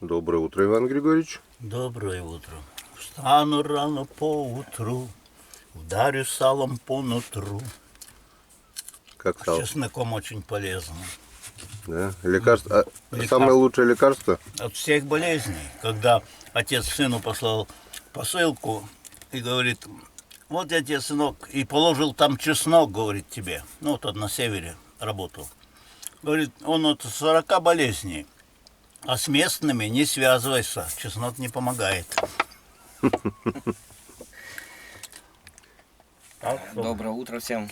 Доброе утро, Иван Григорьевич. Доброе утро. Встану рано поутру, ударю салом по нутру. Как С стал? чесноком очень полезно. Да? Лекарство. Лекарство. Самое лучшее лекарство? От всех болезней. Когда отец сыну послал посылку и говорит: вот я тебе, сынок, и положил там чеснок, говорит, тебе. Ну, тот на севере работал. Говорит, он от 40 болезней. А с местными не связывайся, чеснок не помогает. Доброе утро всем.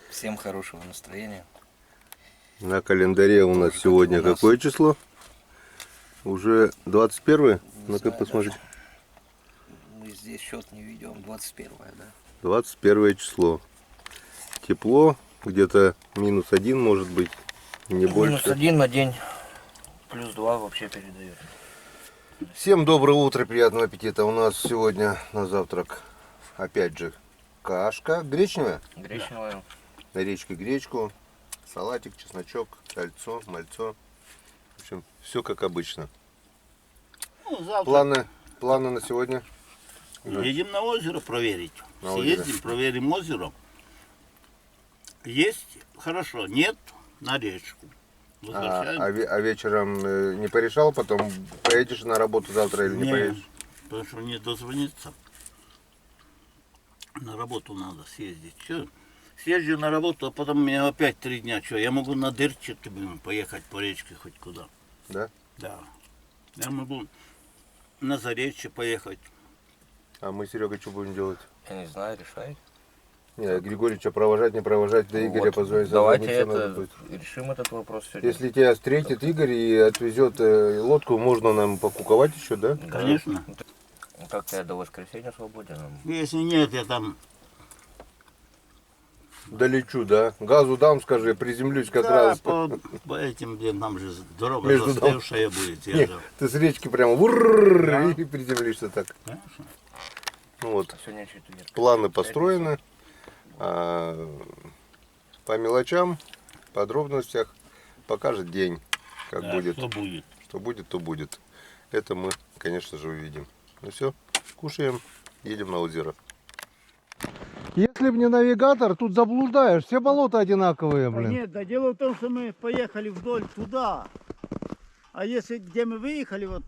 Всем хорошего настроения. На календаре у нас сегодня какое число? Уже 21-е? Ну-ка посмотрите. Мы здесь счет не ведем. 21-е, да? 21 число. Тепло, где-то -1 может быть, не больше. -1 на день. +2 вообще передает. Всем доброе утро, приятного аппетита. У нас сегодня на завтрак опять же кашка гречневая. Гречневая. На речке гречку, салатик, чесночок, сальцо, мальцо. В общем, все как обычно. Ну, завтра Планы на сегодня? едем на озеро проверить. На озеро. Съездим, проверим озеро. Есть хорошо, нет на речку. Возвращаем. А вечером не порешал, потом поедешь на работу завтра или не Нет, поедешь? потому что не дозвониться. На работу надо съездить. Чё? Съезжу на работу, а потом мне опять 3 дня. Что, я могу на Дырчик поехать по речке хоть куда. Да? Да. Я могу на Заречье поехать. А мы, Серега, что будем делать? Я не знаю, решай. Не, Григорьевича провожать, не провожать, до Игоря Вот, позвонить. давайте созвониться надо это будет. решим этот вопрос сегодня. Если тебя встретит Игорь и отвезет лодку, можно нам покуковать еще, да? Конечно. Ну, как-то я до воскресенья свободен. Если нет, я там... Долечу, да? Газу дам, скажи, приземлюсь как Да, раз. по этим, где там же дорога Между застывшая будет. Я Не, же... ты с речки прямо вурррр, Да. и приземлишься так. Конечно. Ну вот, Сегодня четверг. планы построены. А, по мелочам, подробностях покажет день, как Да, будет. что будет. Что будет, то будет. Это мы, конечно же, увидим. Ну все, кушаем, едем на озеро. Если бы не навигатор, тут заблуждаешь. Все болота одинаковые, Да нет, да дело в том, что мы поехали вдоль туда. А если где мы выехали, вот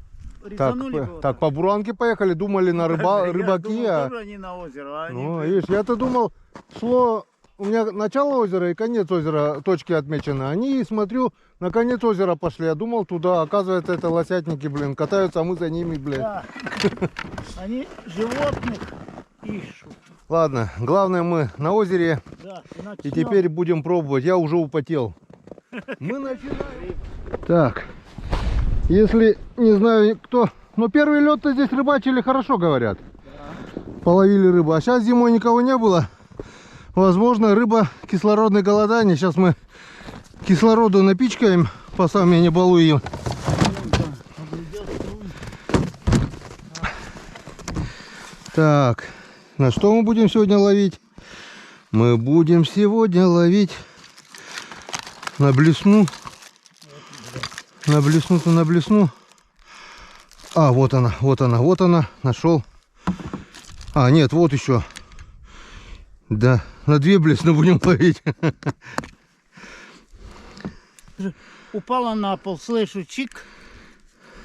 резанули бы вот Так, по Буранке поехали, думали на Я рыбаки, думал, тоже они на озеро, а они... Ну, видишь, я-то думал, шло... У меня начало озера и конец озера, точки отмечены. Они, смотрю, на конец озера пошли. Я думал туда. Оказывается, это лосятники, блин, катаются, а мы за ними, блин. Да. Они животных ищут. Ладно, главное, мы на озере. Да, И теперь будем пробовать. Я уже употел. Мы начинаем. Так, если, не знаю кто... Но первый лед-то здесь рыбачили хорошо, говорят. Половили рыбу. А сейчас зимой никого не было. Возможно, рыба кислородное голодание. Сейчас мы кислороду напичкаем, по самой не балуем. Так, на что мы будем сегодня ловить? Мы будем сегодня ловить на блесну. На блесну-то на блесну. А, вот она, вот она, вот она. Нашел. А, нет, вот еще. Да, на 2 блесны будем ловить. Упала на пол, слышу, чик.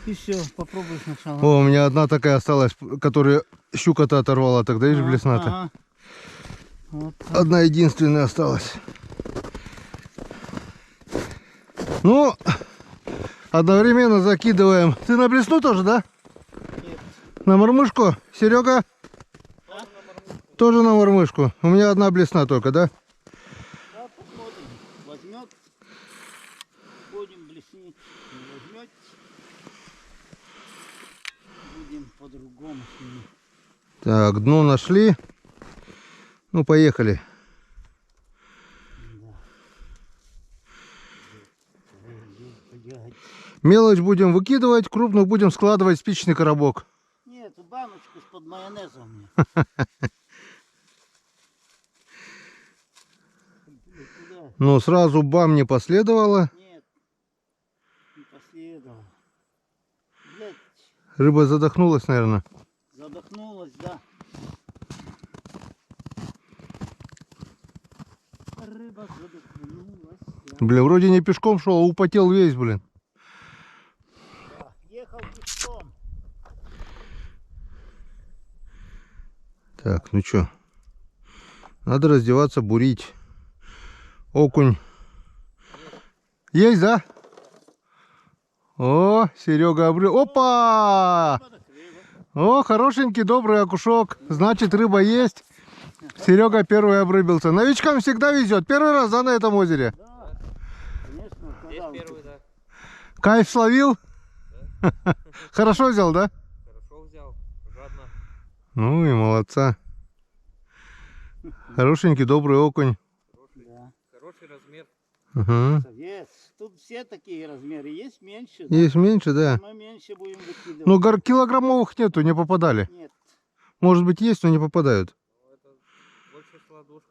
И все, попробуй сначала. О, у меня одна такая осталась, которую щука-то оторвала. Тогда и же блесна-то. Ага. Вот так. Одна единственная осталась. Ну, одновременно закидываем. Ты на блесну тоже, да? Нет. На мормышку? Серега? Тоже на мормышку. У меня одна блесна только, да? Да, посмотрим. Возьмет. Будем блеснить. Не возьмет. Будем по-другому с ними. Так, дно нашли. Ну, поехали. Мелочь будем выкидывать, крупных будем складывать в спичечный коробок. Нет, баночку из-под майонеза у меня. Куда? Но сразу бам не последовало. Нет, не последовало. Блядь, Рыба задохнулась, наверное. Задохнулась, да. Рыба задохнулась. Да. Бля, вроде не пешком шел, а употел весь, блин. Ехал пешком. Так, ну чё. Надо раздеваться, бурить. Окунь. Есть, да? О, Серега обрыл. Опа! О, хорошенький, добрый окушок. Значит, рыба есть. Серега первый обрыбился. Новичкам всегда везет. Первый раз, да, на этом озере? Да, конечно. Здесь Когда первый, да. Кайф словил? Хорошо взял, да? Хорошо взял, жадно. Ну и молодца. Хорошенький, добрый окунь. Да. Хороший размер. Ага. Есть. Тут все такие размеры. Есть меньше. Есть меньше, да. Мы меньше будем выкидывать. Ну, килограммовых нету, не попадали. Нет. Может быть, есть, но не попадают. Ну, это больше с ладошки.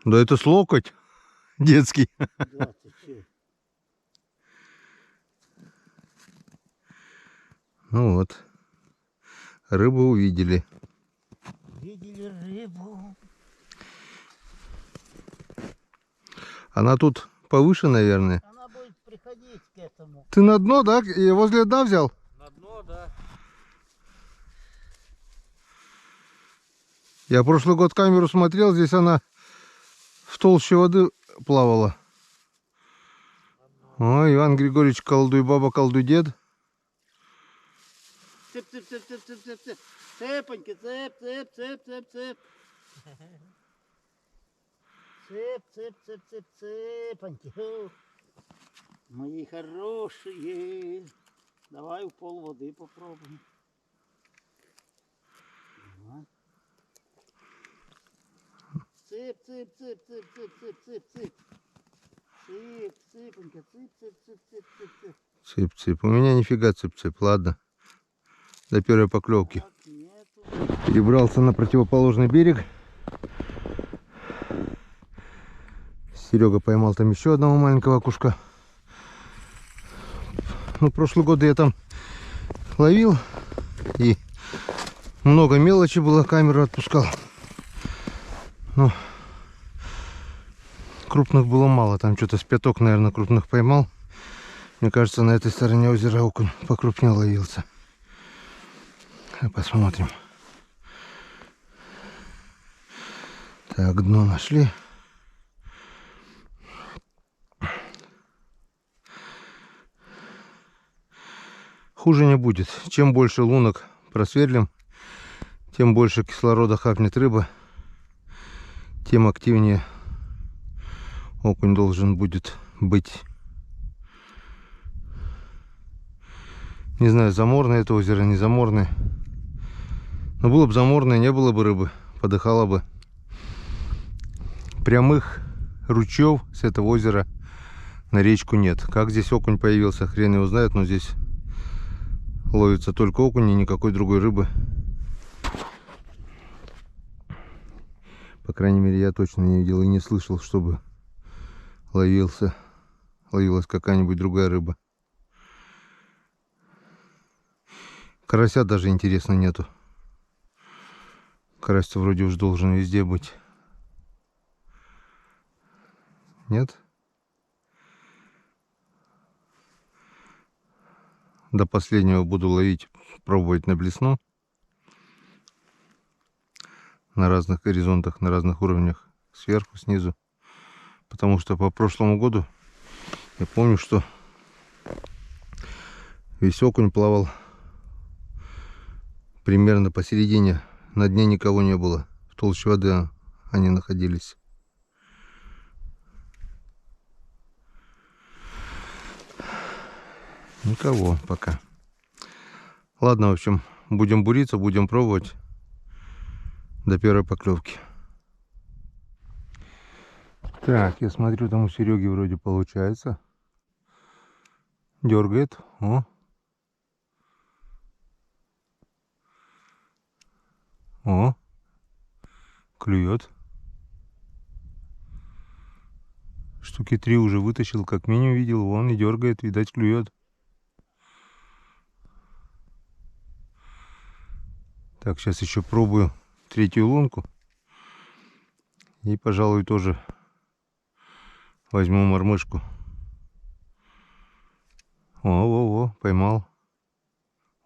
Да это с локоть детский. Да, ты че? Ну вот. Рыбу увидели. Видели рыбу. Она тут повыше, наверное. Она будет приходить к этому. Ты на дно, да? И возле дна взял? На дно, да. Я прошлый год камеру смотрел, здесь она в толще воды плавала. О, Иван Григорьевич, колдуй баба, колдуй дед. Цеп, цеп, цеп, цеп, цеп, цеп, цеп. Цепоньки, цеп, цеп, цеп, цеп, цеп. Цеп, цеп, цеп, цеп, цепоньки. О, мои хорошие. Давай в пол воды попробуем. Давай. Цеп, цеп, цеп, цеп, цеп, цеп, цеп, цеп. Цеп, цепонька, цеп, цеп, цеп, цеп, цеп, цеп. Цып-цып. У меня нифига цып-цып. Ладно. До первой поклевки. Так, нету. Перебрался на противоположный берег. Серега поймал там еще одного маленького окушка. Ну, прошлый год я там ловил. И много мелочи было, камеру отпускал. Но крупных было мало. Там что-то с пяток, наверное, крупных поймал. Мне кажется, на этой стороне озера окунь покрупнее ловился. Посмотрим. Так, дно нашли. Хуже не будет. Чем больше лунок просверлим, тем больше кислорода хапнет рыба, тем активнее окунь должен будет быть. Не знаю, заморное это озеро, не заморное. Но было бы заморное, не было бы рыбы, подыхало бы. Прямых ручьев с этого озера на речку нет. Как здесь окунь появился, хрен его знает, но здесь ловится только окунь и никакой другой рыбы. По крайней мере, я точно не видел и не слышал, чтобы ловилась какая-нибудь другая рыба. Карася даже, интересно, нету. Карась вроде уж должен везде быть. Нет? До последнего буду ловить, пробовать на блесну. На разных горизонтах, на разных уровнях. Сверху, снизу. Потому что по прошлому году я помню, что весь окунь плавал примерно посередине. На дне никого не было. В толще воды они находились. Никого пока. Ладно, в общем, будем буриться, будем пробовать до первой поклевки. Так, я смотрю, там у Сереги вроде получается. Дергает. О. О. Клюет. Штуки 3 уже вытащил, как минимум видел. Вон и дергает, видать, клюет. Так, сейчас еще пробую третью лунку. И, пожалуй, тоже возьму мормышку. О, поймал.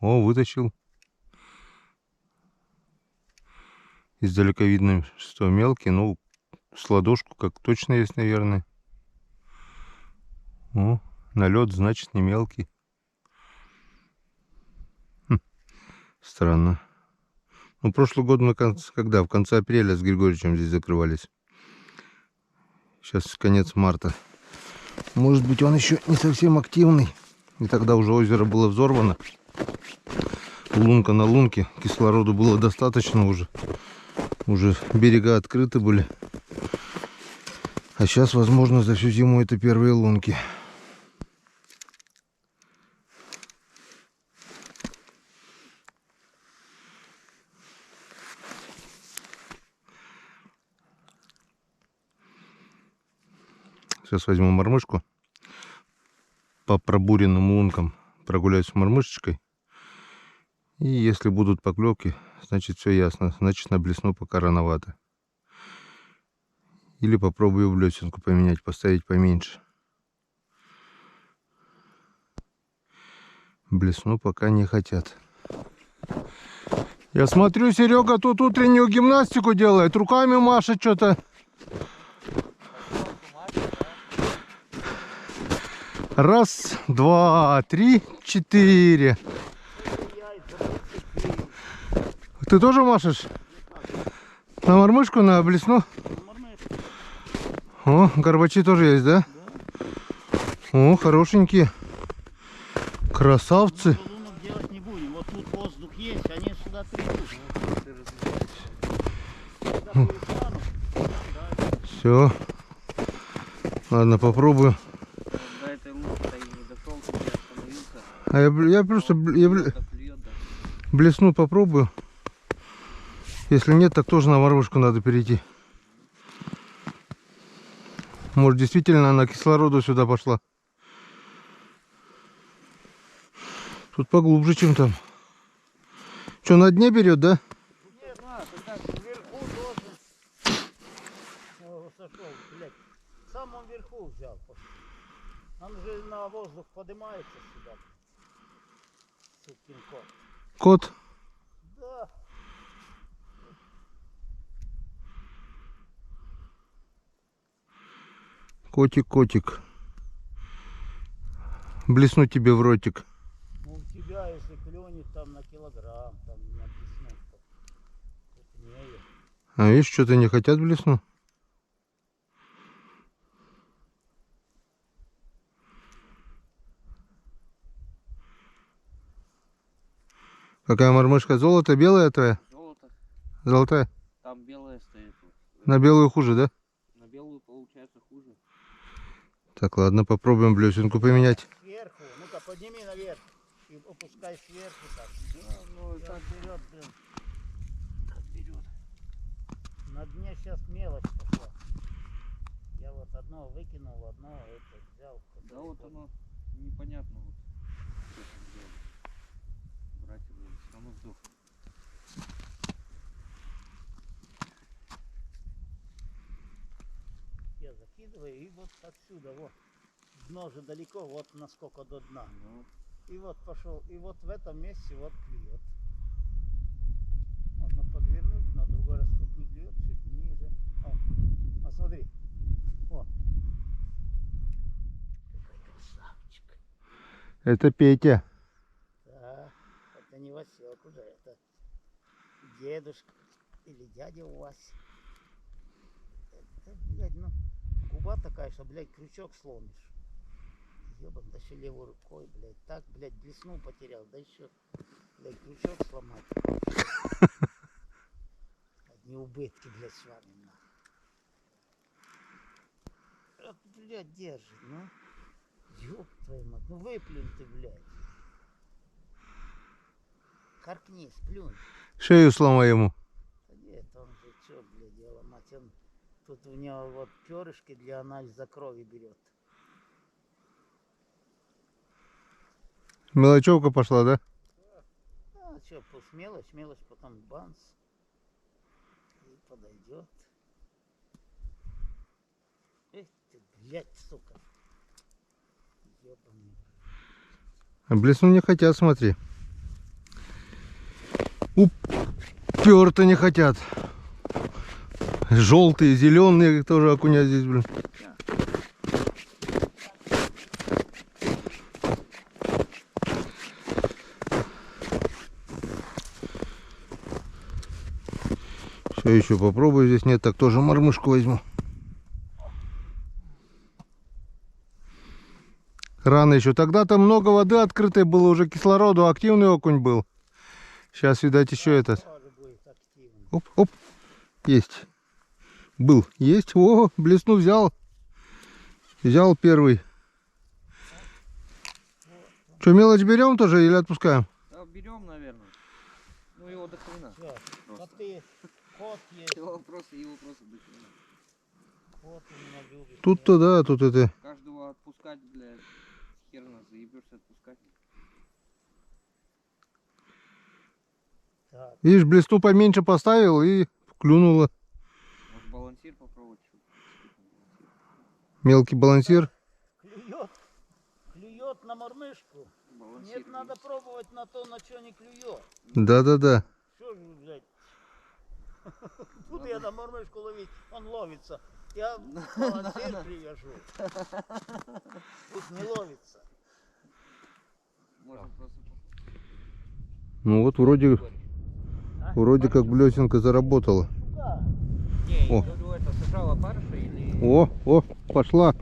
О, вытащил. Издалека видно, что мелкий, ну, с ладошку как точно есть, наверное. О, налет, значит, не мелкий. Странно. Ну, прошлый год мы когда? В конце апреля с Григорьевичем здесь закрывались. Сейчас конец марта. Может быть, он еще не совсем активный. И тогда уже озеро было взорвано. Лунка на лунке. Кислороду было достаточно уже. Уже берега открыты были. А сейчас, возможно, за всю зиму это первые лунки. Сейчас возьму мормышку. По пробуренным лункам прогуляюсь с мормышечкой. И если будут поклевки, значит все ясно. Значит на блесну пока рановато. Или попробую блесенку поменять, поставить поменьше. Блесну пока не хотят. Я смотрю, Серега тут утреннюю гимнастику делает. Руками машет что-то. Раз, два, три, четыре. Ты тоже машешь? На мормышку, на блесну? О, горбачи тоже есть, да? О, хорошенькие. Красавцы. Лунок делать не будем. Вот тут воздух есть, они сюда придут. Все. Ладно, попробую. До этой лунки-то и не дошел, я остановился. А я просто Так клюет, да. блесну попробую. Если нет, так тоже на мормышку надо перейти. Может, действительно она кислороду сюда пошла. Тут поглубже, чем там. Что, на дне берет, да? Нет, ты так вверху должен. О, сошел, блядь. В самом верху взял. Он уже на воздух поднимается сюда. Сукин кот. Кот. Да. Котик. Блесну тебе в ротик. Ну, у тебя, если клюнет там на килограмм, там написано, что крупнее. А видишь, что-то не хотят блесну. Какая мормышка? Золото белая твоя? Золото, Золотая? там белое стоит. Вот. На белую хуже, да? На белую получается хуже. Так, ладно, попробуем блесенку поменять. Сверху, ну-ка подними наверх и опускай сверху так. Да, ну Так вперед, блин. Так вперед. На дне сейчас мелочь пошла. Я вот одно выкинул, одно это взял. да вот оно непонятно вот. Что там делать. Брать его, оно сдох. Я закидываю и вот отсюда, вот. Дно же далеко, вот насколько до дна. Ну, И вот пошел, и вот в этом месте вот клюет. Можно подвернуть, но другой раз тут не клюет, чуть ниже. О, смотри. О. Какой красавчик. Это Петя. Да, это не Васек уже, это дедушка или дядя у вас. Это, блядь, ну, губа такая, что, блядь, крючок сломишь. Ебан, да еще левой рукой, блядь, так, блядь, блесну потерял, да еще, блядь, крючок сломать. Одни убытки, блядь, с вами, нахуй. Вот, блядь, держи, ну. Ёб твою мать, ну выплюнь ты, блядь. Каркни, сплюнь. Шею сломай ему. Да нет, он же чё, блядь, дело, мать, он... Тут у него вот перышки для анализа крови берет. Мелочевка пошла, да? А, что, смелость, потом банс. И подойдет. Эх ты, блядь, сука. Ёбаный. А блесну не хотят, смотри. Уперто не хотят. Желтые, зеленые тоже окуня здесь, блин. Все, еще попробую. Здесь нет, так тоже мормышку возьму. Рано еще. Тогда-то много воды открытой было, уже кислороду, активный окунь был. Сейчас, видать, еще этот. Тоже будет активно. Оп, оп. Есть. Был. Есть. О, блесну взял. Взял первый. Что, мелочь берем тоже или отпускаем? Да, берем, наверное. Ну его до хрена. Всё, коты, кот есть, Его просто до хрена. кот у меня любит. Тут-то да, тут это. Каждого отпускать, блядь, хер нас заебешься отпускать. Так, Видишь, блесну поменьше поставил и клюнуло. Может балансир попробовать? Мелкий балансир. клюет на мормышку. Балансир Нет, надо есть. пробовать на то, на что не клюет. Да-да-да. Что же, блядь? Буду я на мормышку ловить, он ловится. Я балансир привяжу. Пусть не ловится. Можно просто... Ну вот вроде А? как блесенка заработала. Да. Не, О. я говорю, это сажала барыша или... О, пошла.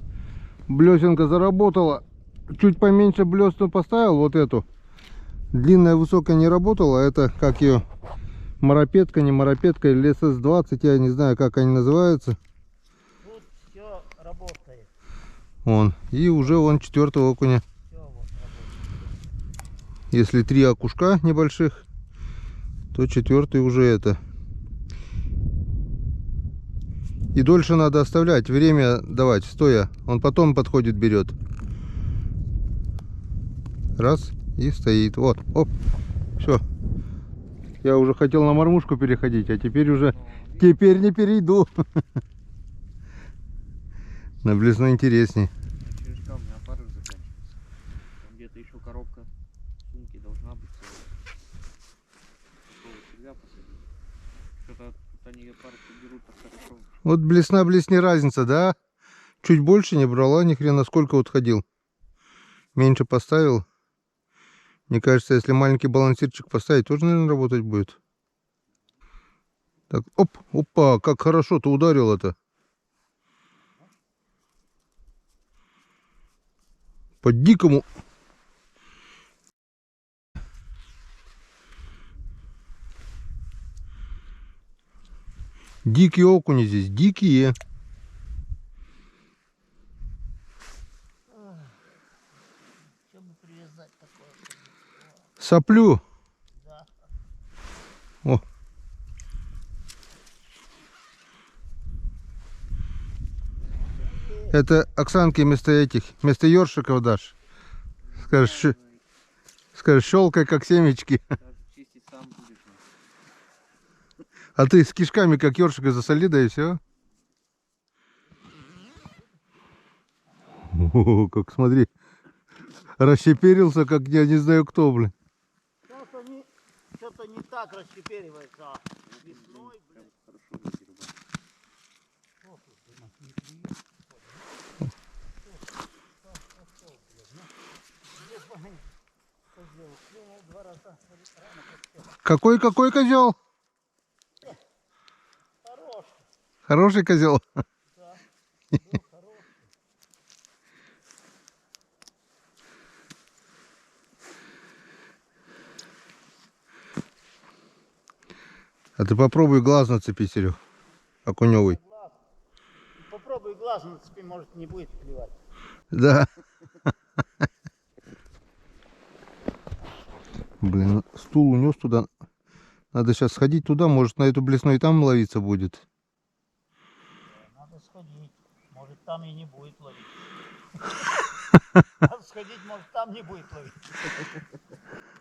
Блесенка заработала. Чуть поменьше блесну поставил, вот эту. Длинная, высокая не работала. Это как ее, моропетка, не моропетка, или СС-20, я не знаю, как они называются. Тут все работает. Вон. И уже вон 4-го окуня. Все вот работает. Если 3 окушка небольших, то 4-й уже это. И дольше надо оставлять, время давать, стоя. Он потом подходит, берет. Раз, и стоит. Вот, оп, все. Я уже хотел на мормушку переходить, а теперь уже, теперь не перейду. На блесну интересней. Через камни опарыш заканчивается. Там где-то еще коробка сумки должна быть. Такого червя посадить. Что-то тут они опарыши берут так хорошо. Вот блесна, блесни разница, да? Чуть больше не брала, ни хрена, сколько вот ходил. Меньше поставил. Мне кажется, если маленький балансирчик поставить, тоже, наверное, работать будет. Так, оп, опа, как хорошо-то ударил это. По-дикому. Дикие окуни здесь, дикие. Что бы привязать такое? Соплю. Да. О. Это Оксанке вместо этих, вместо ёршиков дашь. Скажешь, щелкай, как семечки. Даже чистить сам будешь. А ты с кишками, как ёршика, засоли, да и все. О, как смотри. Расщеперился, как я не знаю кто, блин. Что-то не так расщеперивается. А весной, блядь. Хорошо закидывать. Какой козел? Хороший. Хороший козел. Да. Был хороший. А ты попробуй глаз нацепить, Серег. Окуневый. Глаз. Попробуй глаз нацепи, может не будет клевать. Да. Блин, стул унес туда. Надо сейчас сходить туда, может на эту блесну и там ловиться будет. Надо сходить. Может там и не будет ловить. Надо сходить, может там не будет ловить.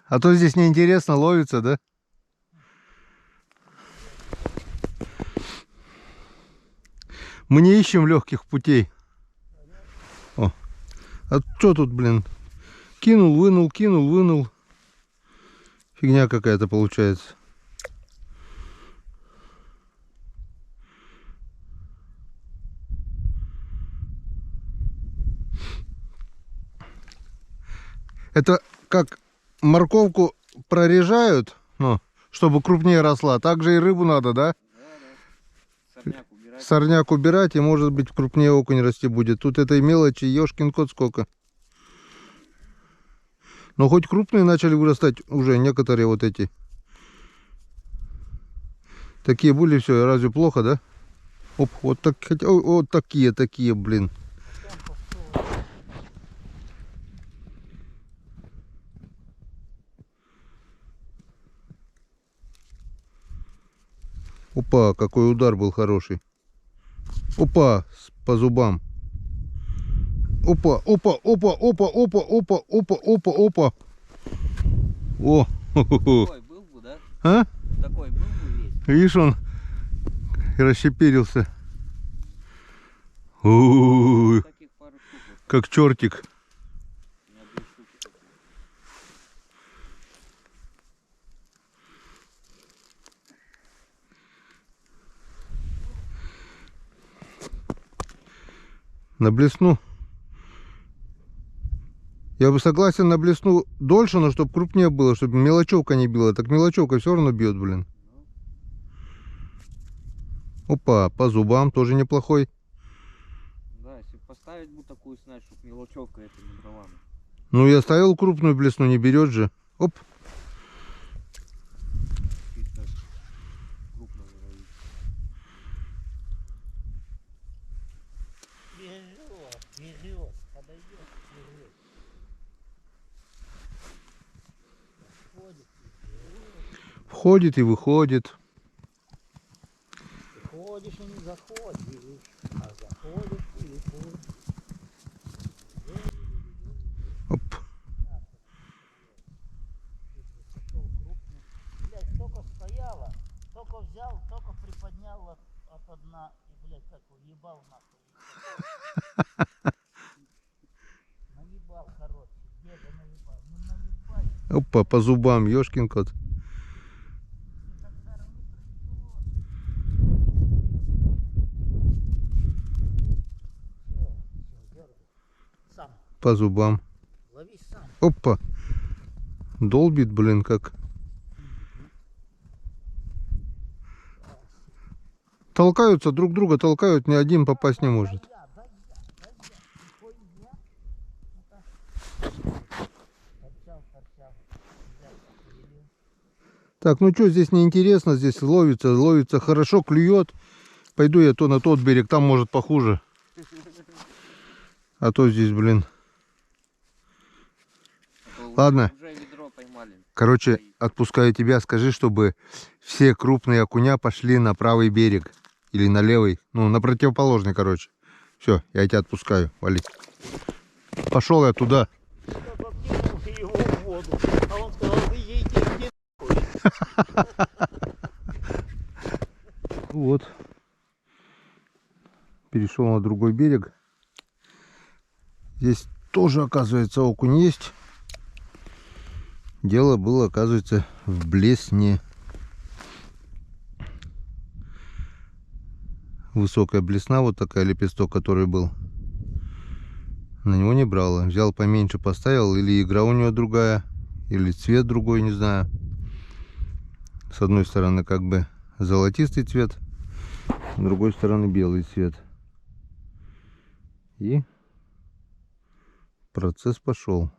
А то здесь неинтересно ловится, да? Мы не ищем легких путей. О. А что тут, блин? Кинул, вынул, кинул, вынул. Фигня какая-то получается. Это как морковку прорежают, ну, чтобы крупнее росла. Так же и рыбу надо, да? Да. Сорняк убирать. Сорняк убирать, и может быть крупнее окунь расти будет. Тут этой мелочи, ёшкин кот, сколько. Но хоть крупные начали вырастать уже некоторые вот эти. Такие были, все, разве плохо, да? Оп, вот, так, вот такие, блин. Опа, какой удар был хороший. Опа, по зубам. Опа, опа, опа, опа, опа, опа, опа, опа, опа. О, Такой был бы, да? а? Такой был бы весь. Видишь, он расщепирился. У-у-у, Таких пару штук. Вот, как чертик. у меня 2 штуки таких. На блесну. Я бы согласен на блесну дольше, но чтобы крупнее было, чтобы мелочевка не била. Так мелочевка все равно бьет, блин. Опа, по зубам тоже неплохой. Да, если поставить бы такую снасть, чтобы мелочевка это не брала. бы. Ну, я ставил крупную блесну, не берет же. Оп. Чисто крупно ловить. Берет, подойдет, берет. Входит и выходит. Ты ходишь и не заходишь, а заходишь и выходишь. Оп. Пошел крупный. Блядь, только стояла, только взял, только приподнял от дна и, блядь, как уебал нахуй. Наебал, короче, деда наебал. Ну наебать. Опа, по зубам, ёшкин кот. Сам, По зубам. лови сам. Опа. Долбит, блин, как. Толкаются, друг друга толкают, ни один попасть не может. Так, ну что, здесь неинтересно, здесь ловится хорошо, клюет. Пойду я то на тот берег, там может похуже. А то здесь, блин. А то Ладно. Уже ведро поймали. Короче, отпускаю тебя, скажи, чтобы все крупные окуня пошли на правый берег. Или на левый, ну, на противоположный, короче. Все, я тебя отпускаю, вали. Пошел я туда. Кинул его в воду, а он сказал, вы едете где. Вот. Перешел на другой берег. Здесь тоже, оказывается, окунь есть. Дело было, оказывается, в блесне. Высокая блесна, вот такая, лепесток, который был. На него не брала. Взял поменьше, поставил. Или игра у него другая, или цвет другой, не знаю. С одной стороны как бы золотистый цвет, с другой стороны белый цвет. И процесс пошел.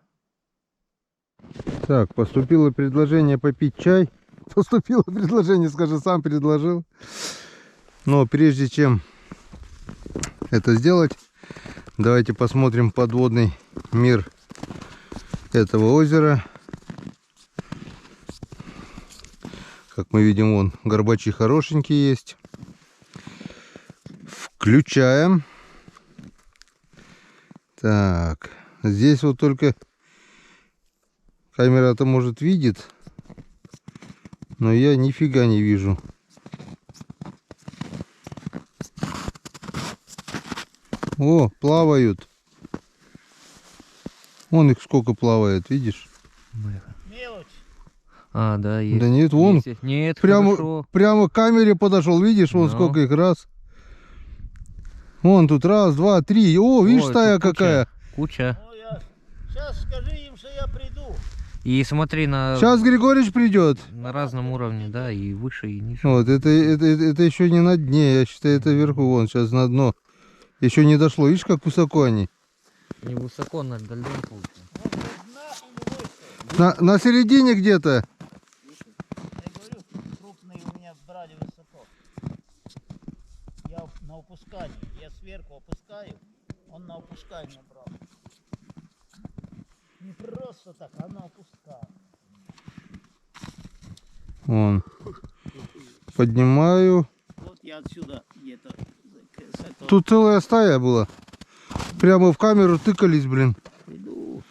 Так, поступило предложение попить чай. Поступило предложение, скажи, сам предложил. Но прежде чем это сделать, давайте посмотрим подводный мир этого озера. Как мы видим, вон горбачи хорошенькие есть. Включаем. Так, здесь вот только Камера-то может видит, но я нифига не вижу. О, плавают. Вон их сколько плавает, видишь? Мелочь. А, да, есть. Да нет, вон. Есть. Нет, Прямо, хорошо. прямо к камере подошел, видишь, вон Ну. сколько их раз. Вон тут раз, два, три. О, видишь, Ой, стая тут какая. Куча. Ну, я... Сейчас скажи им, что я приду. И смотри на, Сейчас Григорьевич придет. на разном уровне, да, и выше, и ниже. Вот, это еще не на дне, я считаю, это вверху, вон, сейчас на дно. Еще не дошло, видишь, как высоко они. Невысоко над льдом получается. Вот до дна или выше. На середине где-то. Я говорю, крупные у меня брали высоко. Я на опускании. Я сверху опускаю, он на опускании брал. Не просто так, а на опускании. Вон. Поднимаю. Вот я отсюда где-то с этого Тут целая стая была. Прямо в камеру тыкались, блин. приду.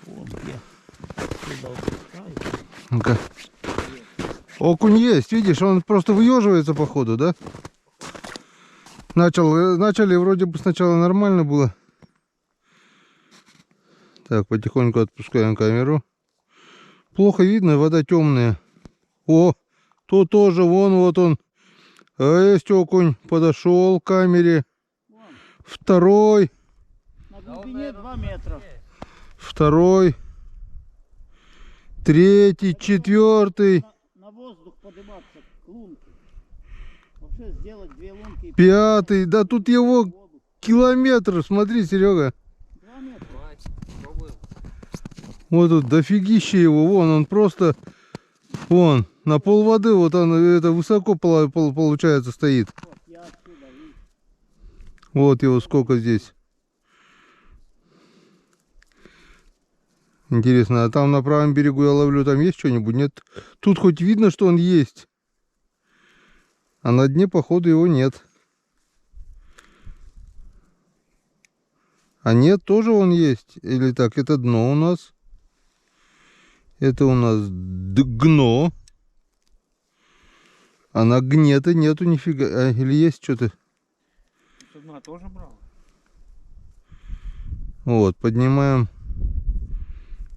Вон я сюда опускаю. Ну-ка. Окунь есть, видишь, он просто выеживается походу, да? Начали вроде бы сначала нормально было. Так, потихоньку отпускаем камеру. Плохо видно, вода темная. О, то тоже, вон вот он. А есть окунь, подошел к камере. Вон, Второй, на глубине 2 метра. второй, третий, четвертый, На воздух подниматься к лунке. Вообще сделать 2 лунки и пятый. Да тут его в воду. километр, смотри, Серега. 2 метра. Вот тут дофигища его, вон он просто, вон, на пол воды, вот он, это высоко получается стоит. Вот я отсюда, видишь. Вот его сколько здесь. Интересно, а там на правом берегу я ловлю, там есть что-нибудь? Нет? Тут хоть видно, что он есть. А на дне, походу, его нет. А нет, тоже он есть. Или так, это дно у нас. Это у нас дно. А на гне-то нету нифига. А, или есть что-то? Судна тоже брал? Вот, поднимаем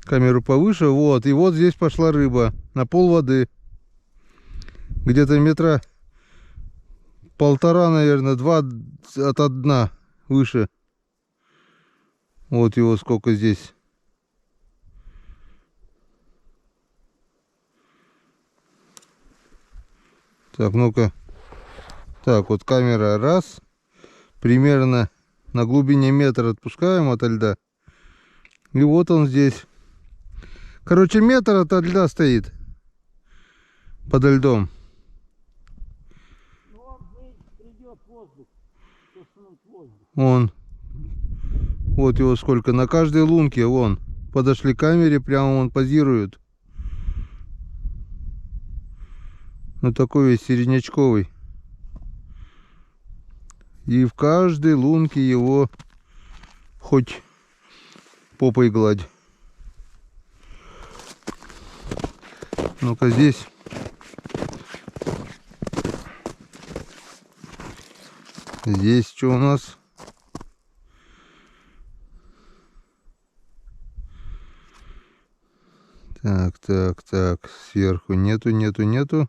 камеру повыше. Вот, и вот здесь пошла рыба. На пол воды. Где-то метра 1,5, наверное, 2 от дна выше. Вот его сколько здесь. Так, ну-ка. Так, вот камера раз. Примерно на глубине метра отпускаем от льда. И вот он здесь. Короче, метр от льда стоит. Подо льдом. Ну он придет воздух. Соснуть воздух. Вон. Вот его сколько. На каждой лунке, вон. Подошли к камере, прямо он позирует. Ну такой весь середнячковый. И в каждой лунке его хоть попой гладь. Ну-ка здесь. Здесь что у нас? Так, так, так. Сверху нету, нету, нету.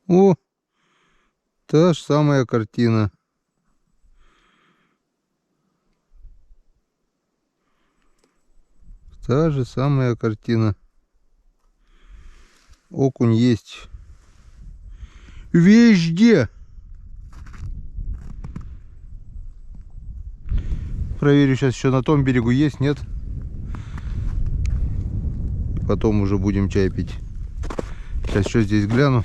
О, та же самая картина. Та же самая картина. Окунь есть везде. Проверю сейчас еще на том берегу есть, нет. Потом уже будем чай пить. Сейчас еще здесь гляну.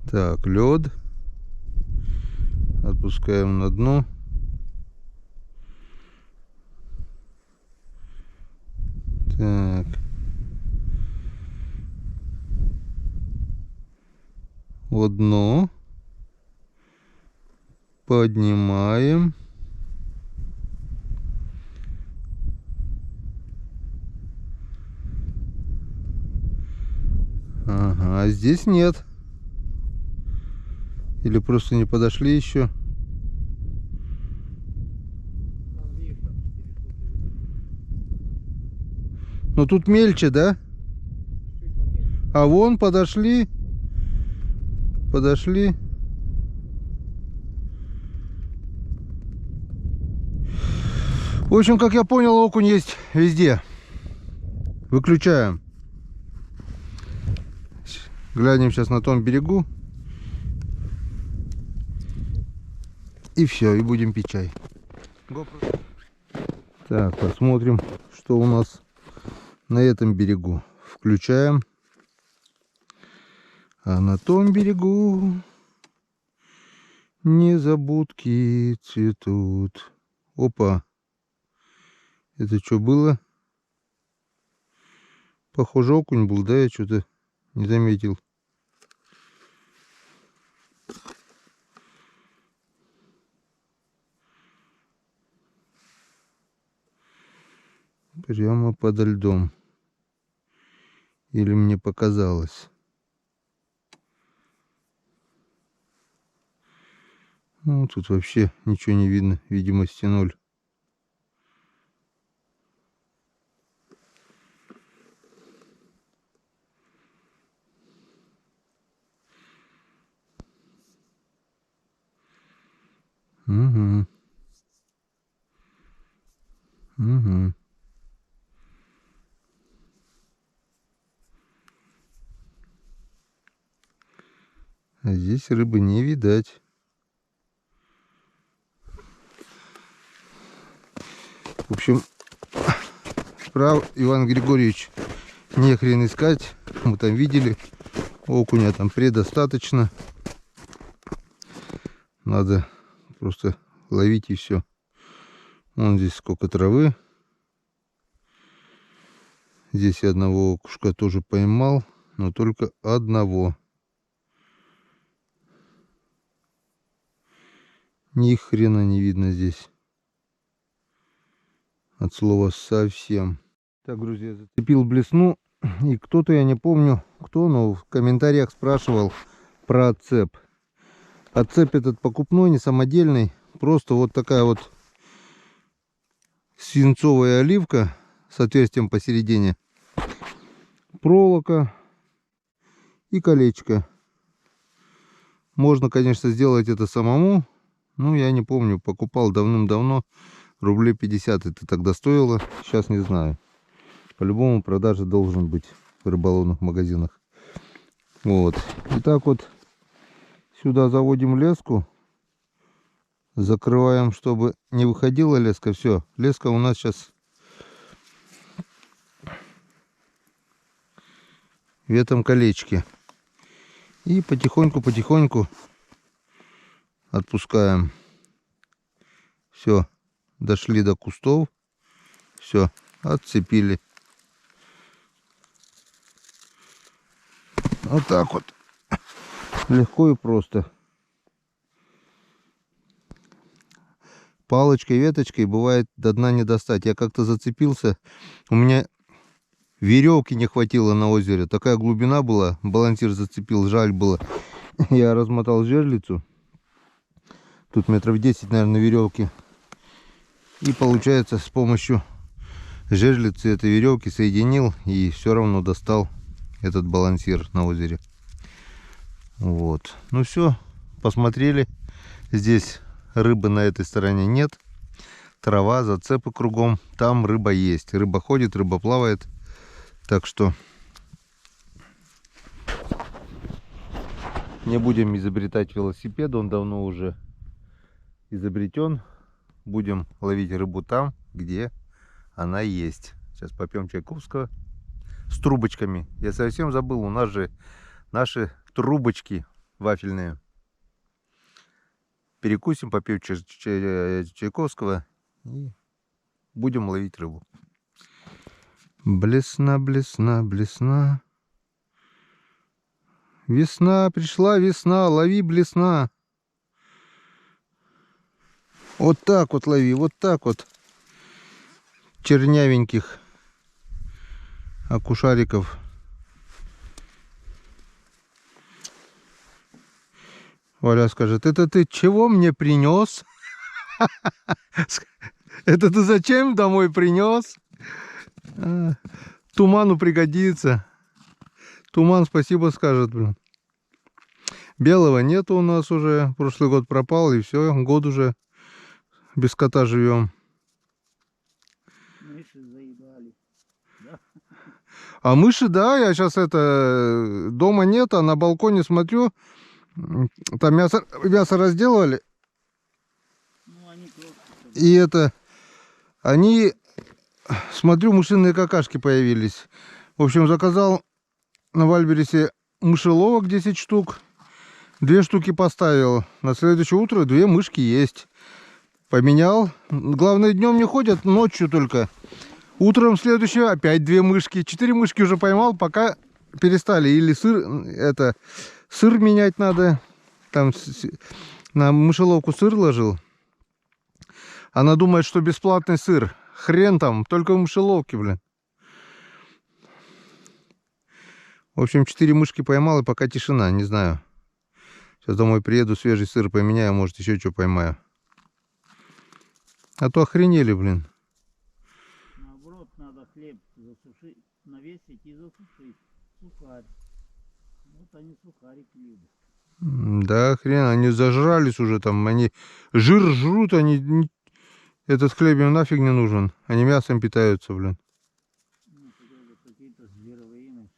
Так, лед. Отпускаем на дно. Так. вот дно. Поднимаем. Ага, а здесь нет. Или просто не подошли еще. Но тут мельче, да? А вон подошли. Подошли. В общем, как я понял, окунь есть везде. Выключаем. Глянем сейчас на том берегу. И все, и будем пить чай. Так, посмотрим, что у нас на этом берегу. Включаем. А на том берегу незабудки цветут. Опа. Это что было? Похоже, окунь был, да? Я что-то не заметил. Прямо подо льдом. Или мне показалось? Ну, тут вообще ничего не видно. Видимости 0. Угу. Угу. А здесь рыбы не видать. В общем, прав Иван Григорьевич, не хрен искать. Мы там видели. Окуня там предостаточно. Надо просто ловить и все. Вон здесь сколько травы. Здесь я одного окушка тоже поймал, но только одного. Ни хрена не видно здесь. От слова совсем. Так, друзья, зацепил блесну. И кто-то, я не помню кто, но в комментариях спрашивал про отцеп. Отцеп этот покупной, не самодельный. Просто вот такая вот свинцовая оливка с отверстием посередине. Проволока и колечко. Можно, конечно, сделать это самому. Ну, я не помню, покупал давным-давно. Рублей 50 это тогда стоило. Сейчас не знаю. По-любому продажа должен быть в рыболовных магазинах. Вот. И так вот сюда заводим леску. Закрываем, чтобы не выходила леска. Все. Леска у нас сейчас в этом колечке. И потихоньку отпускаем. Все. Дошли до кустов. Все. Отцепили. Вот так вот. Легко и просто. Палочкой, веточкой бывает до дна не достать. Я как-то зацепился. У меня веревки не хватило на озере. Такая глубина была. Балансир зацепил. Жаль было. Я размотал жерлицу. Тут метров 10, наверное, веревки. И получается, с помощью жерлицы этой веревки соединил. И все равно достал этот балансир на озере. Вот. Ну все. Посмотрели. Здесь рыбы на этой стороне нет. Трава, зацепы кругом. Там рыба есть. Рыба ходит, рыба плавает. Так что не будем изобретать велосипед. Он давно уже изобретен. Будем ловить рыбу там, где она есть. Сейчас попьем чайковского с трубочками. Я совсем забыл. У нас же наши трубочки вафельные. Перекусим, попьем чайковского и будем ловить рыбу. Блесна, блесна, блесна. Весна, пришла весна, лови блесна. Вот так вот лови, вот так вот. Чернявеньких окушариков. Валя скажет, это ты чего мне принес? Это ты зачем домой принес? Туману пригодится. Туман спасибо скажет, блин. Белого нету у нас уже. Прошлый год пропал, и все, год уже без кота живем. Мыши заедали. А мыши, да, я сейчас дома нет, а на балконе смотрю, там мясо разделывали. Ну, они просто... И они, смотрю, мышиные какашки появились. В общем, заказал на Вальбересе мышеловок 10 штук. 2 штуки поставил. На следующее утро 2 мышки есть. Поменял. Главное, днем не ходят, ночью только. Утром следующее опять 2 мышки. 4 мышки уже поймал, пока перестали. Или сыр менять надо. Там на мышеловку сыр ложил. Она думает, что бесплатный сыр. Хрен там, только в мышеловке, блин. В общем, 4 мышки поймал, и пока тишина, не знаю. Сейчас домой приеду, свежий сыр поменяю, может еще что поймаю. А то охренели, блин. Наоборот, надо хлеб засушить, навесить и засушить. Сухарь. Вот они сухарики любят. Да, хрен, они зажрались уже там, они жир жрут, они... Этот хлеб им нафиг не нужен. Они мясом питаются, блин. Ну, какие-то зверовые.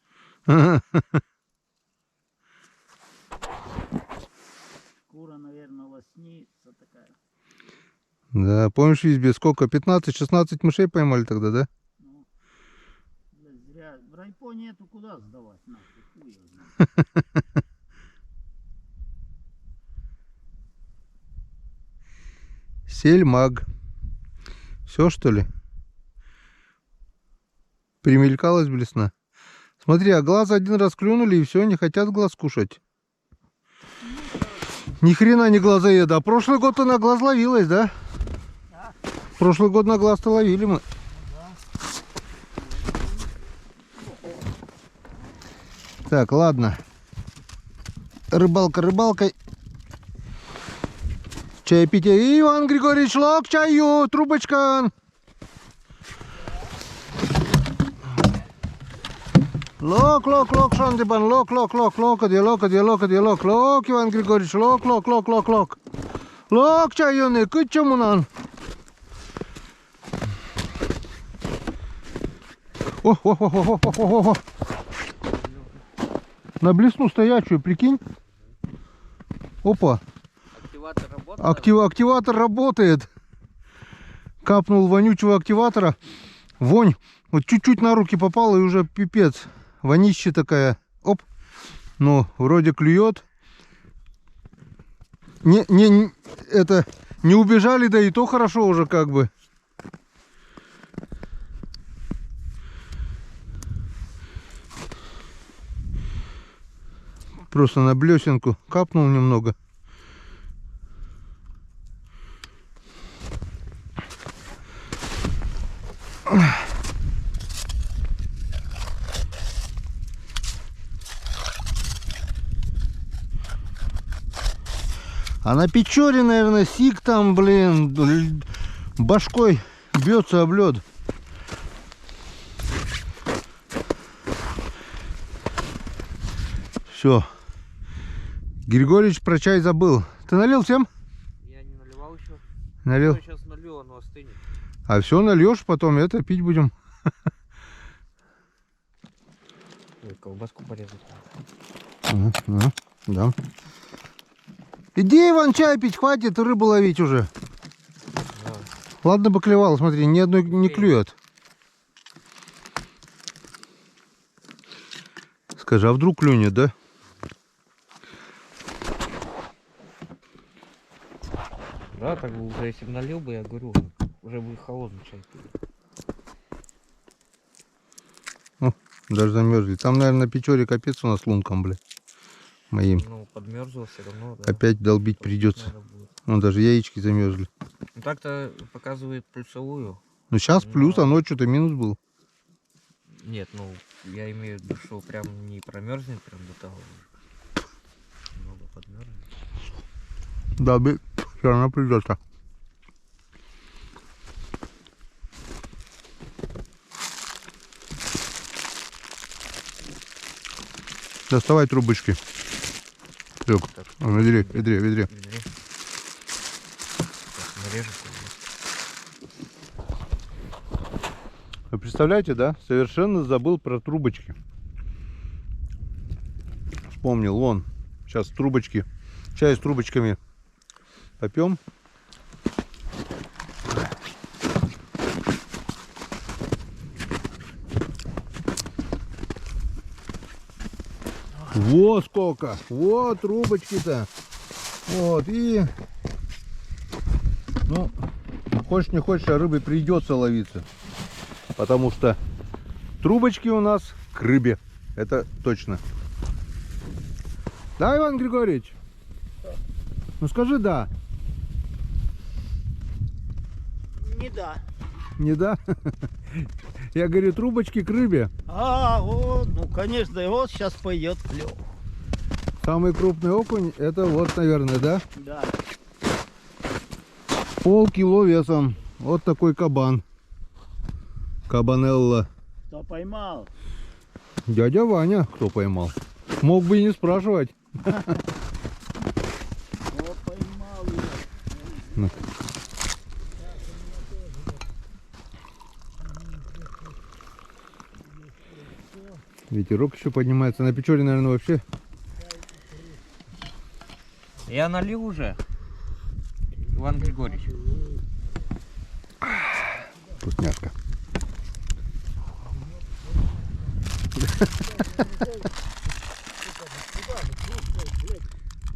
Шкура, наверное, лоснится такая. Да, помнишь, в избе сколько? 15-16 мышей поймали тогда, да? Ну, блядь, зря. В райпо нету, куда сдавать? Нахуй, хуй его знает. Сельмаг. Все, что ли? Примелькалась блесна. Смотри, а глаз один раз клюнули, и все, не хотят глаз кушать. Ни хрена не глазоеда. А прошлый год-то на глаз ловилась, да? Да. Прошлый год на глаз-то ловили мы. Так, ладно. Рыбалка рыбалкой. Чай пить. Иван Григорьевич, лок чаю, трубочка. Лок, Шандибан, лок, Иван Григорьевич, лок. Лок чайоный, кычамунан. О. На блесну стоячую, прикинь. Опа. Активатор работает? Активатор работает. Капнул вонючего активатора. Вонь. Вот чуть-чуть на руки попало, и уже пипец. Вонище такая. Оп. Ну, вроде клюет. Не убежали, да и то хорошо уже как бы. Просто на блесенку капнул немного. А на Печоре, наверное, сик там, блин, башкой бьется об лед. Все. Григорьевич про чай забыл. Ты налил всем? Я не наливал еще. Налил. Я сейчас налью, оно остынет. А все нальешь, потом это пить будем. Ой, колбаску порезать. Да. Иди, Иван, чай пить, хватит рыбу ловить уже. Да. Ладно бы клевал, смотри, ни одной не клюет. Скажи, а вдруг клюнет, да? Да, так бы уже, если бы налил бы, я говорю, уже бы холодный чай пили. О, даже замерзли. Там, наверное, на Печоре капец у нас лунком, блядь. моим. Ну, подмерзло все равно, да. Опять долбить придется. Надо будет. Вон даже яички замерзли. Ну, так-то показывает плюсовую. Ну сейчас плюс, а Но- ночью что-то минус был. Нет, ну, я имею в виду, что прям не промерзнет прям до того. Много подмерзнет. Долбить все равно придется. Доставай трубочки. Лёг, Так, в ведре, ведре. ведре. Сейчас нарежу. Вы представляете, да? Совершенно забыл про трубочки. Вспомнил, вон. Сейчас трубочки. Чай с трубочками попьем. Вот сколько. Вот трубочки-то. Вот и... Ну, хочешь не хочешь, а рыбе придется ловиться. Потому что трубочки у нас к рыбе. Это точно. Да, Иван Григорьевич? Ну скажи да. Не да. Не да? Я говорю, трубочки к рыбе. А, вот, ну конечно, и вот сейчас пойдет клев. Самый крупный окунь, это вот, наверное, да? Да. Полкило весом. Вот такой кабан. Кабанелла. Кто поймал? Дядя Ваня, кто поймал? Мог бы и не спрашивать. Кто поймал ее? Ну. Ветерок еще поднимается. На Печоре, наверное, вообще. Я налил уже. Иван Григорьевич. Вкусняшка.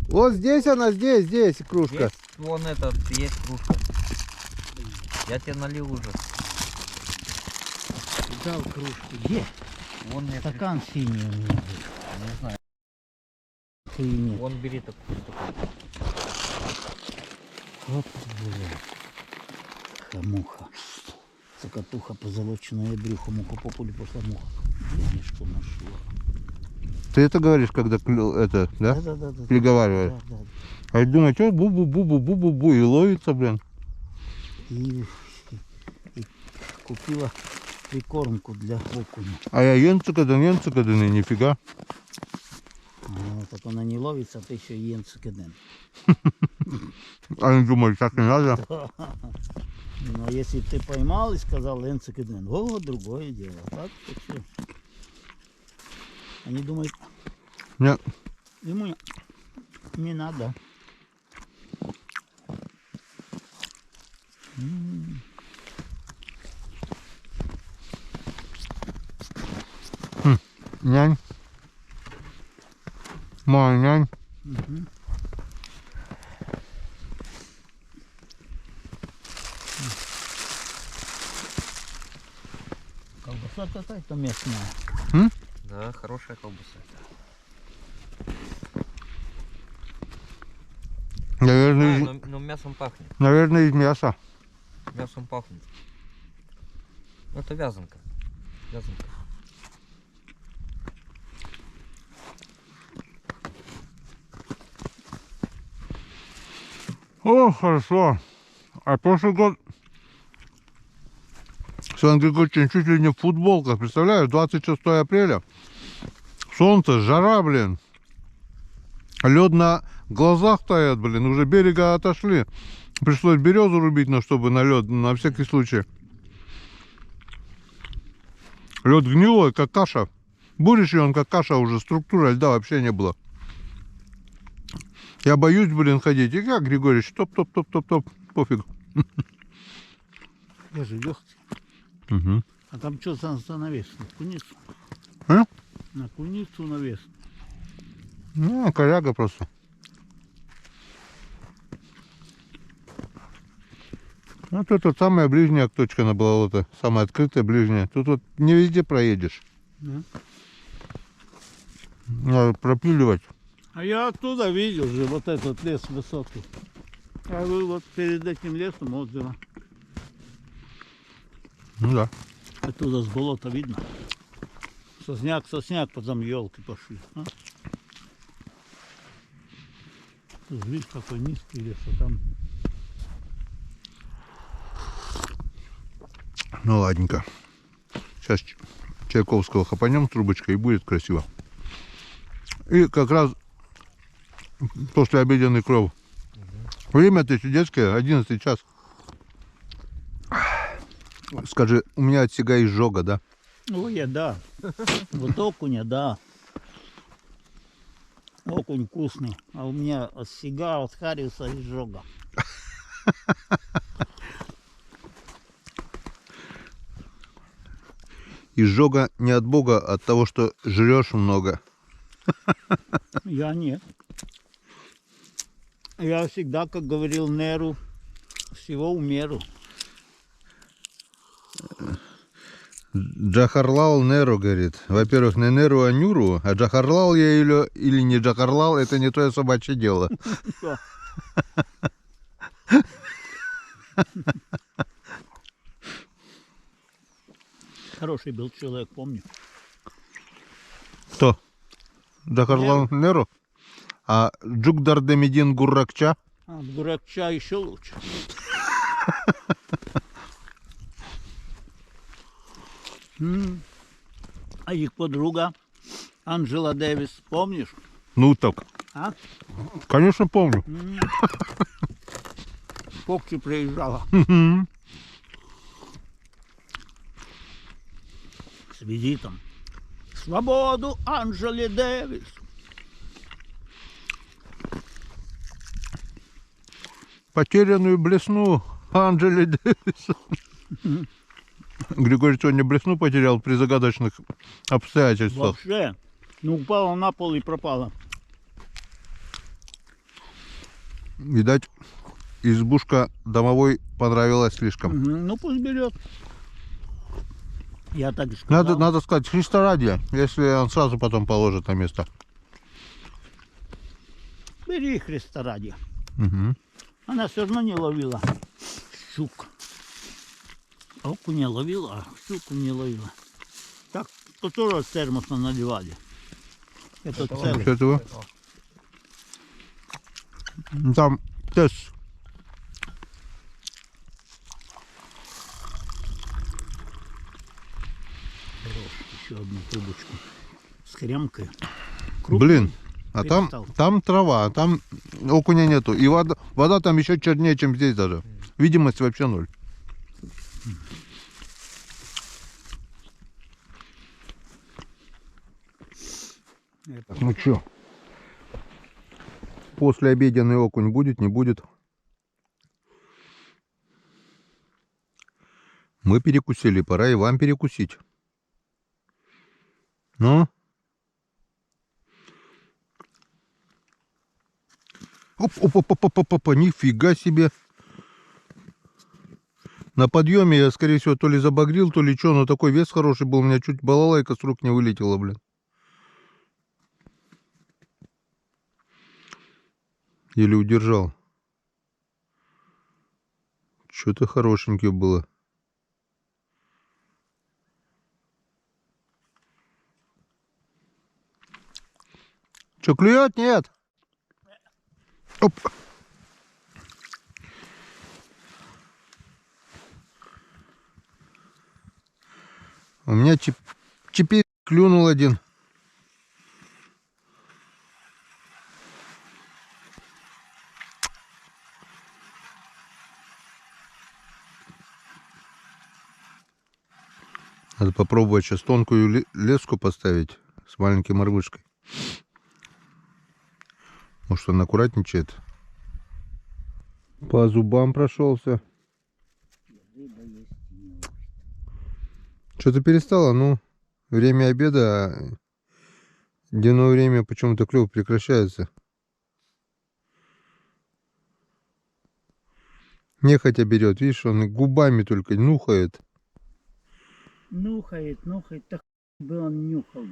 Вот здесь она, здесь кружка. Есть вон этот, есть кружка. Я тебе налил уже. Дал кружку. Где? Вон мне Стакан синий у меня был. не знаю. Ты нет. Вон бери такой. Вот, блядь. Хамуха. Цокотуха позолоченная брюхо. Муха по полю пошла муха. Блин, что нашла. Ты это говоришь, когда это, да? Да. Переговариваешь. Да. А я думаю, что бу-бу-бу-бу-бу-бу-бу и ловится, блин. И купила прикормку для окуня. А я енцикаден, нифига. А, так она не ловится, а ты еще енцикаден. А они думают, так не надо. Но если ты поймал и сказал енцикаден, о, другое дело. Так, что? Они думают, Нет. ему не надо. Нянь. Моя нянь. Мгм. Колбаса какая-то местная. Да, хорошая колбаса. Наверное, Но мясом пахнет. наверное, из мяса. Мясом пахнет. Ну, это вязанка. Вязанка. О, хорошо. А прошлый год с Иваном Григорьевичем чуть ли не в футболках, представляешь, 26 апреля. Солнце, жара, блин. Лед на глазах тает, блин, уже берега отошли. Пришлось березу рубить, но чтобы на лед, на всякий случай. Лед гнилой, как каша. Буришь, и он как каша уже, структура льда вообще не было. Я боюсь, блин, ходить. И как, Григорьевич, топ-топ-топ-топ-топ, пофиг. Я же легкий. Угу. А там что за навес? На куницу? А? На куницу навес. Ну, коряга просто. Вот это самая ближняя точка на болото. Самая открытая, ближняя. Тут вот не везде проедешь. Да. Надо пропиливать. А я оттуда видел же вот этот лес высокий. А вы вот перед этим лесом озеро. Ну да. Оттуда с болота видно. Сосняк, потом елки пошли. А? Тут, видишь, какой низкий лес, а там Ну ладненько. Сейчас Чайковского хапанем трубочкой и будет красиво. И как раз после обеденный кров. Время-то еще детское, 11 час. Скажи, у меня от сига изжога, да? ой, да. Вот окуня, да. Окунь вкусный. А у меня от сига, от хариуса изжога. Изжога не от Бога, а от того, что жрешь много. Я нет. Я всегда, как говорил Неру, всего в меру. Джахарлал Неру говорит. Во-первых, не Неру, а Нюру. А Джахарлал я или не Джахарлал, это не твое собачье дело. Что? Хороший был человек, помню. Кто? Джахарлал Неру? А Джугдар Демидин Гурракча? А Гуракча еще лучше. А их подруга Анджела Дэвис, помнишь? Ну так. А? Конечно, помню. В Фокси приезжала. С визитом. Свободу Анджеле Дэвис. Потерянную блесну Анджели Дэвис. Григорий сегодня блесну потерял при загадочных обстоятельствах. Вообще. Ну, упала на пол и пропала. Видать, избушка домовой понравилась слишком. Ну, пусть берет. Я так и сказал. Надо сказать, Христа ради, если он сразу потом положит на место. Бери, Христа ради. Угу. Она все равно не ловила щук. Окуня ловила, а щуку не ловила. Так, то тоже с термоса наливали. Это целый. Что этого? Там тест. Еще одну трубочку с хремкой. Блин, а перестал. там трава, а там окуня нету. И вода там еще чернее, чем здесь даже. Видимость вообще ноль. Это Ну что? После обеденный окунь будет, не будет? Мы перекусили, пора и вам перекусить. Ну? Оп, нифига себе. На подъеме я, скорее всего, то ли забагрил, то ли что, но такой вес хороший был, у меня чуть балалайка с рук не вылетела, блин. Еле удержал. Что-то хорошенькое было. Что, клюет? Нет? Оп. У меня теперь клюнул один. Надо попробовать сейчас тонкую леску поставить с маленькой мормышкой. Может, он аккуратничает. По зубам прошелся. Что-то перестало, ну, время обеда, а дневное время почему-то клёв прекращается. Нехотя берет, видишь, он губами только нюхает. нюхает, так бы он нюхал.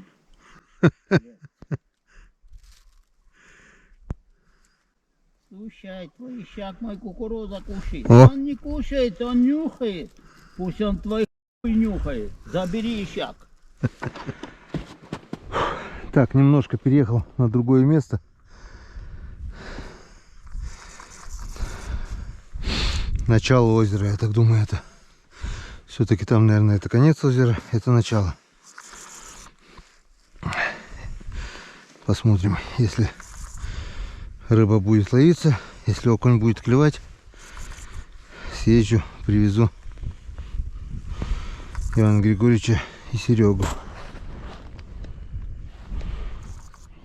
Кушай, твой щак мой кукуруза кушает. О. Он не кушает, он нюхает. Пусть он твой хуй нюхает. Забери щак. Так, немножко переехал на другое место. Начало озера, я так думаю, это все-таки там, наверное, это конец озера, это начало. Посмотрим, если рыба будет ловиться, если окунь будет клевать, съезжу, привезу Ивана Григорьевича и Серегу.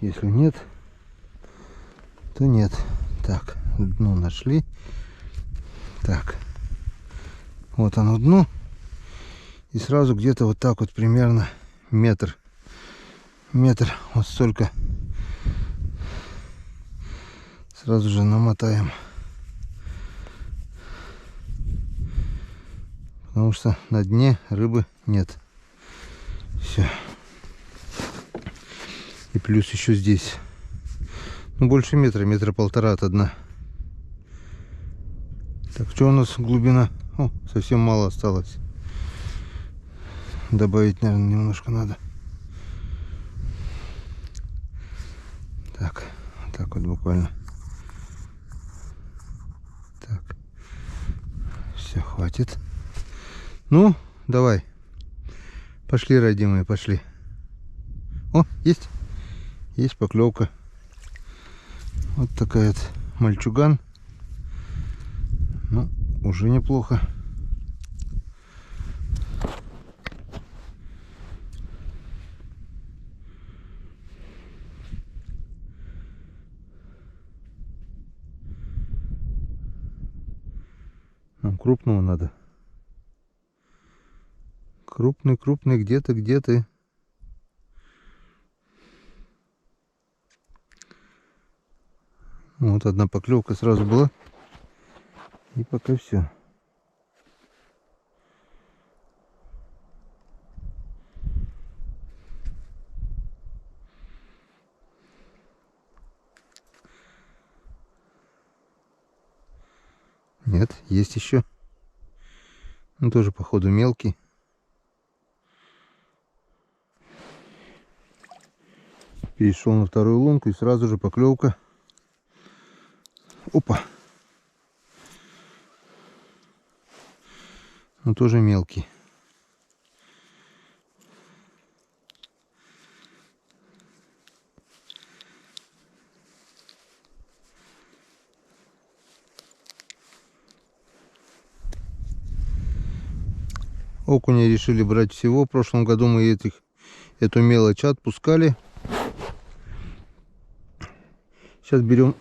Если нет, то нет. Так, дно нашли. Так, вот оно дно. И сразу где-то вот так вот примерно метр, вот столько. Сразу же намотаем. Потому что на дне рыбы нет. Все. И плюс еще здесь. Ну, больше метра полтора от дна. Так, что у нас глубина? О, совсем мало осталось. Добавить, наверное, немножко надо. Так, вот так вот буквально. Так. Все, хватит. Ну, давай. Пошли, родимые, пошли. О, есть. Есть поклевка. Вот такая вот мальчуган. Ну, уже неплохо. Нам крупного надо. Крупный, где ты? Вот одна поклевка сразу была. И пока все. Нет, есть еще. Он тоже, походу, мелкий. Перешел на вторую лунку и сразу же поклевка. Опа. Но тоже мелкий. Окуня решили брать всего. В прошлом году мы эту мелочь отпускали. Сейчас берем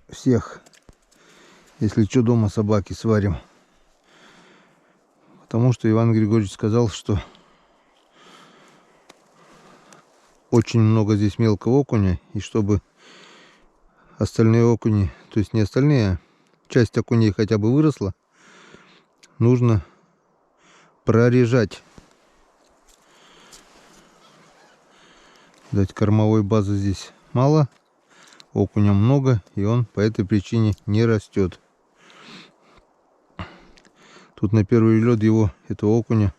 всех. Если что, дома собаки сварим. Потому что Иван Григорьевич сказал, что очень много здесь мелкого окуня. И чтобы остальные окуни, то есть не остальные, а часть окуней хотя бы выросла, нужно прорежать. Дать кормовой базы здесь мало, окуня много, и он по этой причине не растет. Тут на первый лед этого окуня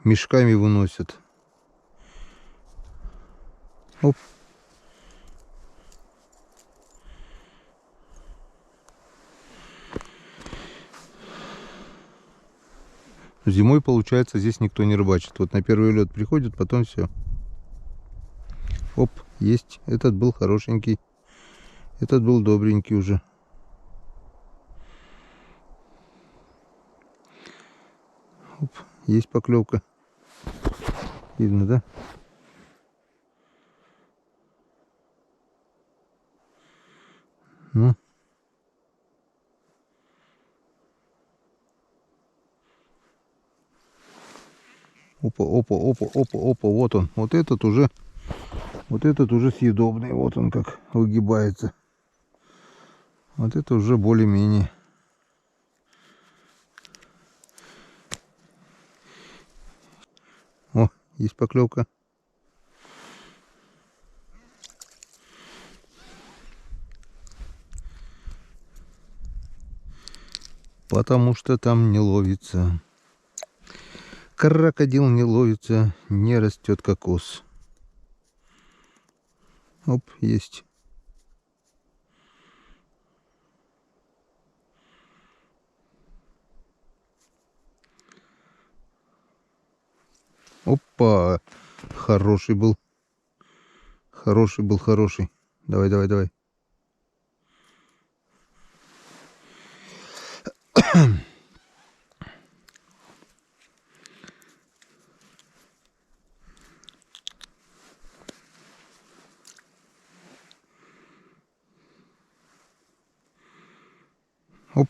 мешками выносят. Оп. Зимой, получается, здесь никто не рыбачит. Вот на первый лед приходит, потом все. Оп, есть. Этот был хорошенький. Этот был добренький уже. Оп, есть поклевка. Видно, да? Ну. Опа, опа, опа, опа, опа, вот он. Вот этот уже съедобный. Вот он как выгибается. Вот это уже более-менее. О, есть поклевка. Потому что там не ловится. Крокодил не ловится, не растет кокос. Оп, есть. Опа, хороший был. Хороший был, хороший. Давай, давай, давай. Оп.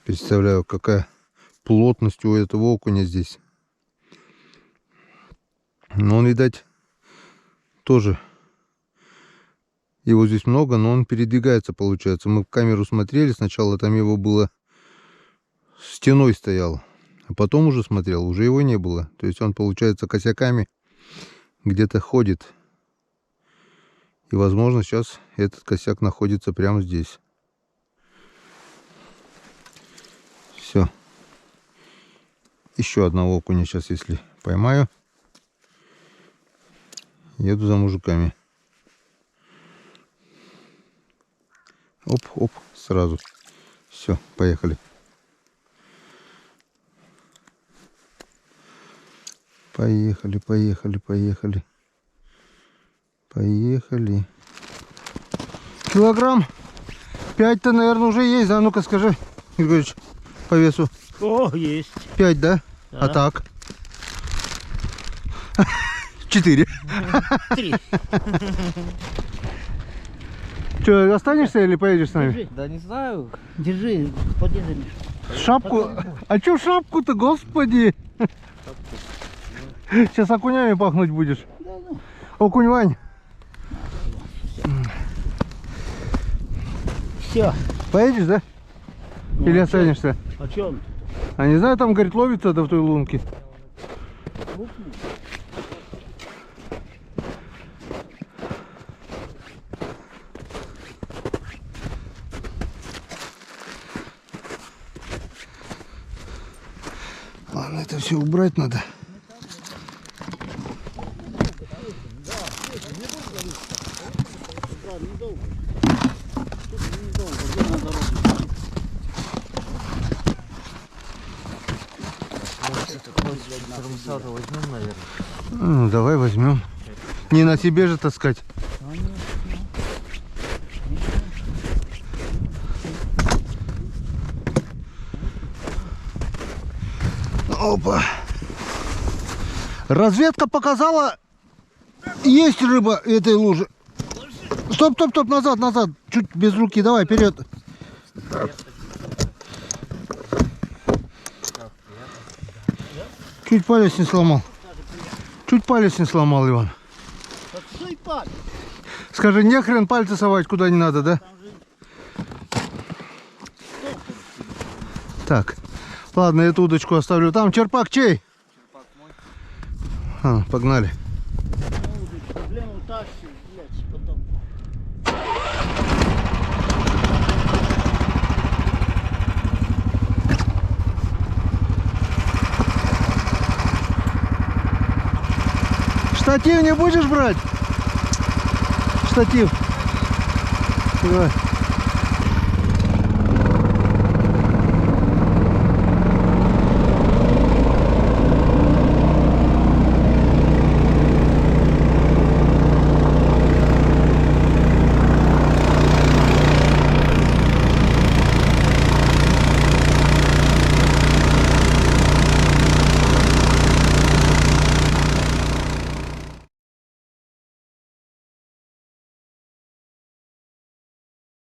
Представляю, какая плотность у этого окуня здесь. Но он, видать, тоже. Его здесь много, но он передвигается, получается. Мы в камеру смотрели, сначала там его было стеной стоял. А потом уже смотрел, уже его не было. То есть он, получается, косяками где-то ходит. И, возможно, сейчас этот косяк находится прямо здесь. Все. Еще одного окуня сейчас, если поймаю, еду за мужиками. Оп, оп, сразу. Все, поехали. Поехали, поехали, поехали. Поехали. Килограмм 5-то, наверное, уже есть, да? Ну-ка скажи, Григорьевич, по весу. О, есть. 5, да? Да. А так? 4. 3. Че, останешься или поедешь с нами? Держи, Да не знаю. держи, подержи, Миша. Шапку? А че шапку-то, господи? Сейчас окунями пахнуть будешь. Да, да. Окунь, Вань. Все. Поедешь, да? Или а останешься? О чем? А не знаю, там, говорит, ловится-то в той лунке. Ладно, это все убрать надо. Да, недолго. Тут недолго, где на дороге. Возьмем, наверное. Ну, давай возьмем. Не на себе же таскать. Опа. Разведка показала, есть рыба этой лужи. Стоп, стоп, стоп, назад, назад. Чуть без руки, давай, вперед. Чуть палец не сломал. Чуть палец не сломал, Иван. Отсуй палец. Скажи, не хрен пальцы совать куда не надо, да? Так, ладно, эту удочку оставлю там. Черпак чей? Черпак мой. А, погнали. Проблему утащим, блядь, потом. Штатив не будешь брать? Штатив. Давай.